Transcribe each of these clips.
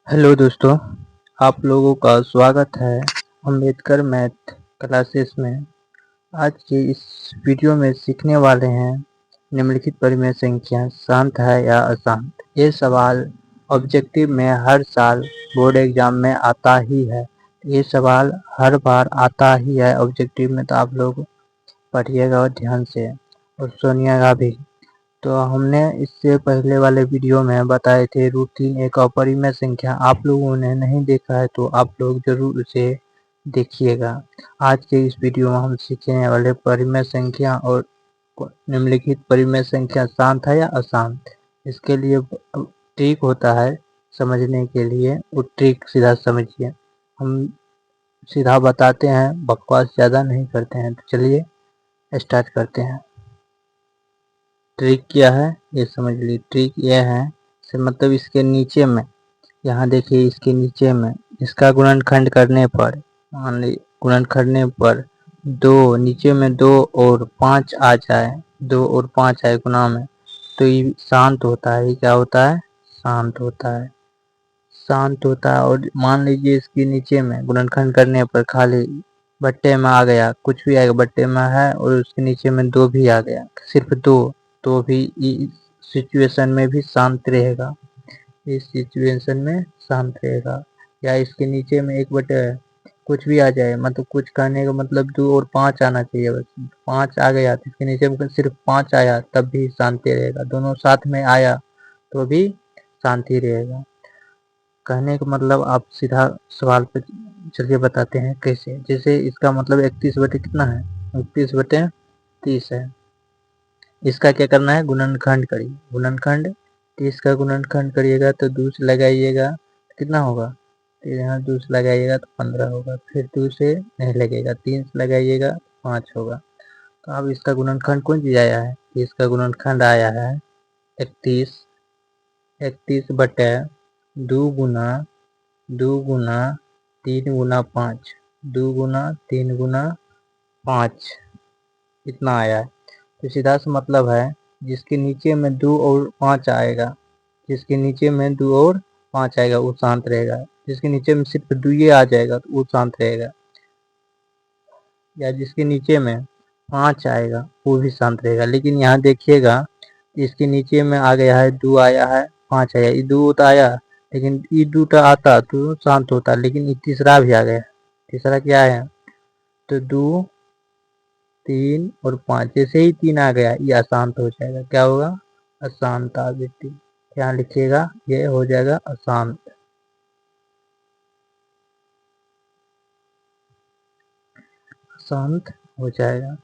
Hello दोस्तों, आप लोगों का स्वागत है अम्बेडकर मैथ क्लासेस में। आज के इस वीडियो में सीखने वाले हैं निम्नलिखित परिमेय संख्या शांत है या अशांत। ये सवाल ऑब्जेक्टिव में हर साल बोर्ड एग्जाम में आता ही है। ये सवाल हर बार आता ही है ऑब्जेक्टिव में, तो आप लोग पढ़िएगा और ध्यान से और सुनिएगा भी। तो हमने इससे पहले वाले वीडियो में बताए थे रूटीन एक अपरिमेय संख्या। आप लोगों ने नहीं देखा है तो आप लोग जरूर उसे देखिएगा। आज के इस वीडियो में हम सीखने वाले परिमेय संख्या और निम्नलिखित परिमेय संख्या शांत है या अशांत। इसके लिए ट्रिक होता है समझने के लिए, वो ट्रिक सीधा समझिए। हम सीधा बताते हैं, बकवास ज़्यादा नहीं करते हैं। तो चलिए स्टार्ट करते हैं। ट्रिक क्या है ये समझ लीजिए। ट्रिक ये है मतलब इसके नीचे में, यहाँ देखिए इसके नीचे में इसका गुणनखंड करने पर, मान ली गुणन करने पर दो, नीचे में 2 और 5 आ जाए, 2 और 5 आए गुणा में, तो ये शांत होता है। ये क्या होता है? शांत होता है। शांत होता है। और मान लीजिए इसके नीचे में गुणनखंड करने पर खाली बट्टे में आ गया, कुछ भी आएगा बट्टे में है, और उसके नीचे में 2 भी आ गया, सिर्फ 2, तो भी इस सिचुएशन में भी शांत रहेगा। इस सिचुएशन में शांत रहेगा। या इसके नीचे में 1 बटे कुछ भी आ जाए, मतलब कुछ करने का मतलब 2 और 5 आना चाहिए, बस 5 आ गया तो इसके नीचे में सिर्फ 5 आया तब भी शांति रहेगा। दोनों साथ में आया तो भी शांति रहेगा। कहने का मतलब, आप सीधा सवाल पे चलिए बताते हैं कैसे। जैसे इसका मतलब 31 बटे कितना है? 31/30 है। इसका क्या करना है? गुणनखंड करिए। गुणनखंड 30 का गुणनखंड करिएगा तो 2 से लगाइएगा, कितना होगा? तो यहाँ 2 से लगाइएगा तो 15 होगा। फिर 2 से नहीं लगेगा, 3 से लगाइएगा 5 होगा। तो अब इसका गुणनखंड कौन चीज आया है? इसका गुणनखंड आया है 31। 31 बटे 2 गुना 3 गुना 5, 2 गुना 3 गुना 5, इतना आया है। तो सीधा सा मतलब है, जिसके नीचे में 2 और 5 आएगा, जिसके नीचे में 2 और 5 आएगा वो शांत रहेगा। जिसके नीचे में सिर्फ 2 ये आ जाएगा तो वो शांत रहेगा। या जिसके नीचे में 5 आएगा वो भी शांत रहेगा। लेकिन यहाँ देखिएगा, इसके नीचे में आ गया है 2 आया है, 5 आया, ये 2 तो आया, लेकिन ये 2 आता तो शांत होता, लेकिन ये तीसरा भी आ गया। तीसरा क्या है? तो 2, 3 और 5, जैसे ही 3 आ गया ये अशांत हो जाएगा। क्या होगा? अशांत आवृत्ति। क्या लिखिएगा? ये हो जाएगा अशांत। अशांत हो जाएगा।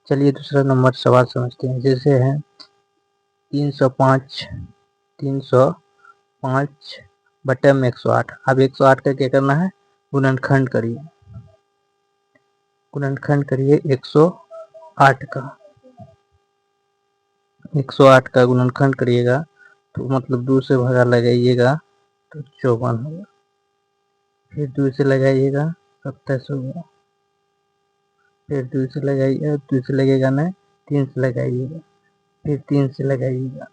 चलिए दूसरा नंबर सवाल समझते हैं। जैसे है 305 305 बटे में 108। अब 108 का क्या करना है? गुणनखंड करिए। गुणनखंड करिए 108 का। 108 का गुणनखंड करिएगा तो मतलब 2 से भगा लगाइएगा तो 54 होगा। फिर 2 से लगाइएगा 27 होगा। फिर 2 से लगाइएगा, 2 से लगेगा ना, 3 से लगाइएगा, फिर 3 से लगाइएगा,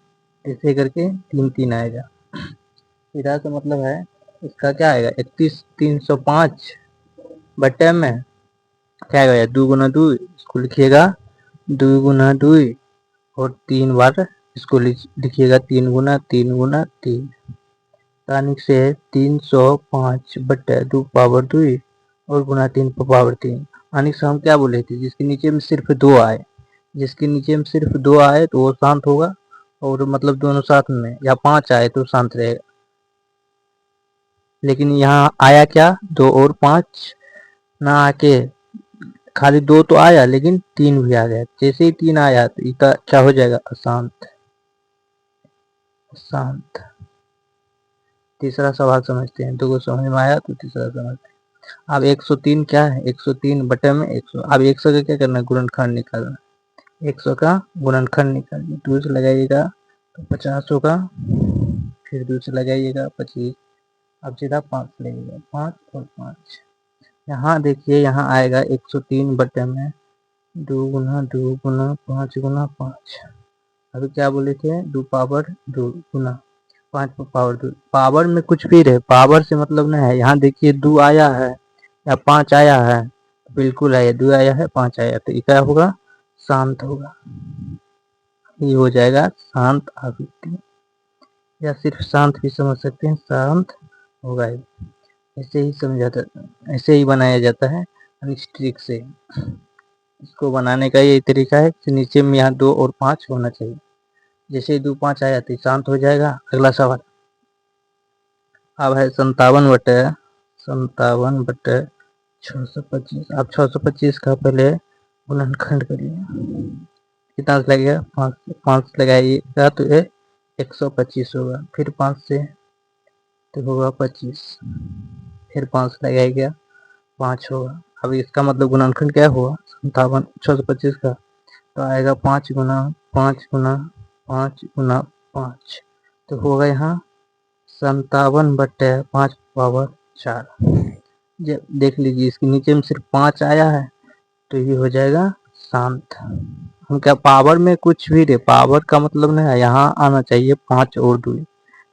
ऐसे करके 3 आएगा। सीधा सा मतलब है इसका क्या आएगा? 305 बटे में क्या आएगा? 2 गुना 2, इसको लिखिएगा 2 गुना 2, और 3 बार इसको लिखिएगा 3 गुना 3 गुना 3। तानिक से 305 बटे 2 पावर 2 और गुना 3 पावर 3। आने से हम क्या बोले थे? जिसके नीचे में सिर्फ 2 आए, जिसके नीचे में सिर्फ 2 आए तो वो शांत होगा, और मतलब दोनों साथ में, या 5 आए तो शांत रहेगा। लेकिन यहाँ आया क्या? 2 और 5 ना आके खाली 2 तो आया, लेकिन 3 भी आ गया। जैसे ही 3 आया तो इसका क्या हो जाएगा? अशांत। शांत। तीसरा सवाल समझते हैं। 2 को समझ में आया तो तीसरा समझते हैं। अब 103 क्या है? 103 बटे में 100। अब 100 का क्या करना है? गुणनखंड निकालना। 100 का गुणनखंड निकालिए। 2 से लगाइएगा तो 50 होगा, फिर 2 से लगाइएगा 25। अब सीधा 5 से लगेगा, 5 और 5। यहाँ देखिए, यहाँ आएगा 103 बटे में 2 गुना 2 गुना 5 गुना 5। अभी क्या बोले थे? 2 पावर 2 गुना 5 पावर 2, पावर में कुछ भी रहे, पावर से मतलब नहीं है। यहाँ देखिए 2 आया है या 5 आया है, बिल्कुल है, 2 आया है 5 आया, तो ये क्या होगा, शांत होगा। ये हो जाएगा शांत आवृत्ति, या सिर्फ शांत भी समझ सकते हैं, शांत होगा। ऐसे ही समझाता, ऐसे ही बनाया जाता है इस ट्रिक से। इसको बनाने का यही तरीका है कि नीचे में यहाँ 2 और 5 होना चाहिए। जैसे ही 2 5 आया तो शांत हो जाएगा। अगला सवाल अब है 57/625। आप 625 का पहले गुणनखंड करिए। कितना लगेगा, 5 लगाइएगा तो ये 125 होगा। फिर 5 से तो होगा 25, फिर 5 लगाइएगा 5 होगा। अब इसका मतलब गुणनखंड क्या हुआ, 57/625 का, तो आएगा 5 गुना 5 गुना 5 गुना 5, तो होगा यहाँ 57/5 पावर 4। देख लीजिए इसके नीचे में सिर्फ 5 आया है, तो ये हो जाएगा शांत। हम क्या, पावर में कुछ भी रहे, पावर का मतलब नहीं है, यहाँ आना चाहिए 5 और 2,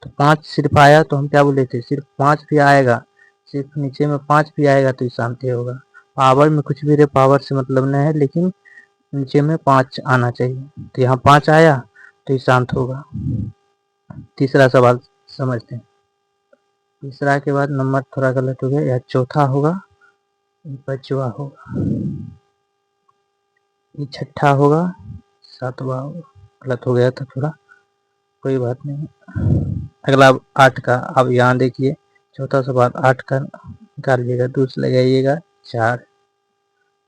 तो 5 सिर्फ आया तो हम क्या बोले थे, सिर्फ 5 भी आएगा, सिर्फ नीचे में 5 भी आएगा तो ये शांति होगा। पावर में कुछ भी रहे, पावर से मतलब नहीं है, लेकिन नीचे में 5 आना चाहिए, तो यहाँ 5 आया तो ये शांत होगा। तीसरा सवाल समझते हैं। तीसरा के बाद नंबर थोड़ा गलत हो गया, या चौथा होगा, पांचवा होगा, ये छठा होगा, सातवां होगा। गलत हो गया था थोड़ा, कोई बात नहीं। अगला 8 का, अब यहाँ देखिए चौथा सवाल 8 का निकालिएगा, 2 से लगाइएगा 4,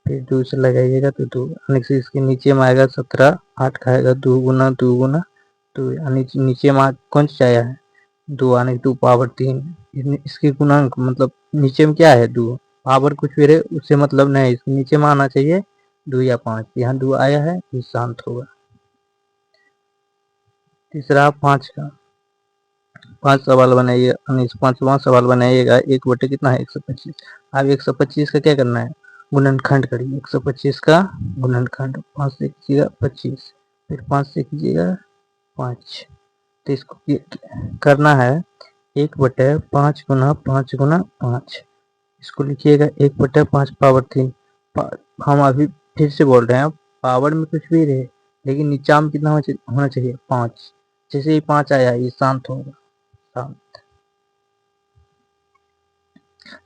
फिर 2 से लगाइएगा तो 2, यानी कि इसके नीचे में आएगा 17, 8 का आएगा 2 गुना 2 गुना 2, यानी नीचे में कौन सा आया है 2, यानी 2 पावर 3। इसके गुणांक मतलब नीचे में क्या है 2, पावर कुछ भी रहे उससे मतलब नहीं, इसके नीचे में आना चाहिए 2 या 5, यहाँ 2 आया है तो शांत होगा। तीसरा 5 का, 5 सवाल बनाइए, 5वां सवाल बनाइएगा। 1 बटे कितना है 125। अब 125 का क्या करना है, गुणनखंड करिए। 125 का गुणनखंड, 5 से कीजिएगा 25, फिर 5 से कीजिएगा 5, तो इसको करना है 1/5 गुना 5 गुना 5। इसको लिखिएगा 1/5 पावर 3। हम अभी फिर से बोल रहे हैं, पावर में कुछ भी रहे, लेकिन नीचा में कितना होना चाहिए 5। जैसे ही 5 आया ये शांत होगा, शांत।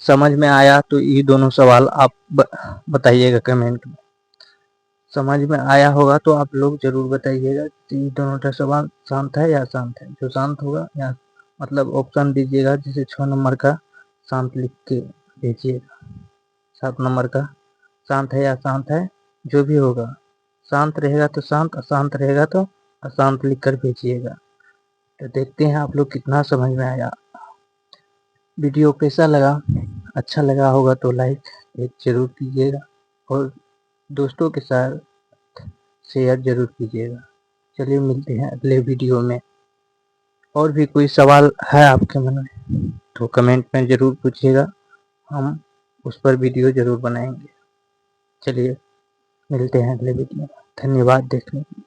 समझ में आया तो ये दोनों सवाल आप बताइएगा कमेंट में। समझ में आया होगा तो आप लोग जरूर बताइएगा कि ये दोनों सवाल शांत है या अशांत है। जो शांत होगा या मतलब ऑप्शन दीजिएगा, जैसे 6 नंबर का शांत लिख के भेजिएगा, 7 नंबर का शांत है या अशांत है, जो भी होगा शांत रहेगा तो शांत, अशांत रहेगा तो अशांत लिख कर भेजिएगा। तो देखते हैं आप लोग कितना समझ में आया। वीडियो कैसा लगा, अच्छा लगा होगा तो लाइक एक जरूर कीजिएगा, और दोस्तों के साथ शेयर जरूर कीजिएगा। चलिए मिलते हैं अगले वीडियो में। और भी कोई सवाल है आपके मन में तो कमेंट में ज़रूर पूछिएगा, हम उस पर वीडियो ज़रूर बनाएंगे। चलिए मिलते हैं अगले वीडियो में। धन्यवाद देखने के लिए।